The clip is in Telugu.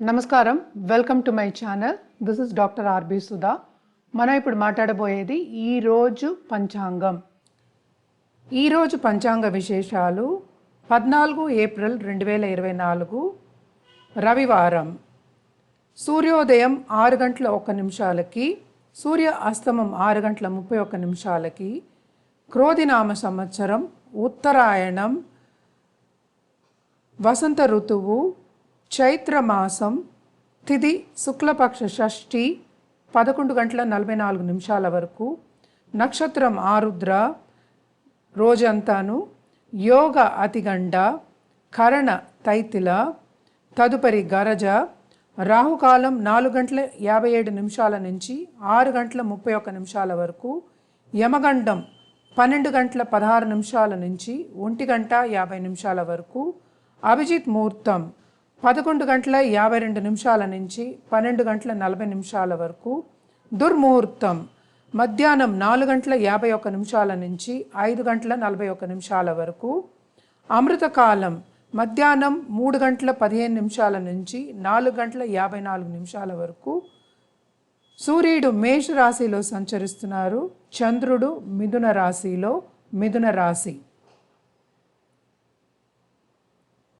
నమస్కారం, welcome to my channel. This is doctor R B Sudha. మనం ఇప్పుడు మాట్లాడబోయేది ఈరోజు పంచాంగం. ఈరోజు పంచాంగ విశేషాలు 14 ఏప్రిల్ 2024 రవివారం. సూర్యోదయం 6 గంటల 1 నిమిషాలకి, సూర్య అస్తమం 6 గంటల 31 నిమిషాలకి, క్రోధినామ సంవత్సరం, ఉత్తరాయణం, వసంత ఋతువు, చైత్రమాసం, తిథి శుక్లపక్ష షష్ఠి 11 గంటల 44 నిమిషాల వరకు, నక్షత్రం ఆరుద్ర, రోజంతాను, యోగ అతిగండ, కరణ తైతిల, తదుపరి గరజ, రాహుకాలం 4 గంటల 57 నిమిషాల నుంచి 6 గంటల 31 నిమిషాల వరకు, యమగండం 12 గంటల 16 నిమిషాల నుంచి 1 గంట 50 నిమిషాల వరకు, అభిజిత్ ముహూర్తం 11 గంటల 52 నిమిషాల నుంచి 12 గంటల 40 నిమిషాల వరకు, దుర్ముహూర్తం మధ్యాహ్నం 4 గంటల 51 నిమిషాల నుంచి 5 గంటల 41 నిమిషాల వరకు, అమృతకాలం మధ్యాహ్నం 3 గంటల 15 నిమిషాల నుంచి 4 గంటల 54 నిమిషాల వరకు. సూర్యుడు మేష రాశిలో సంచరిస్తున్నారు, చంద్రుడు మిథున రాశిలో, మిథున రాశి.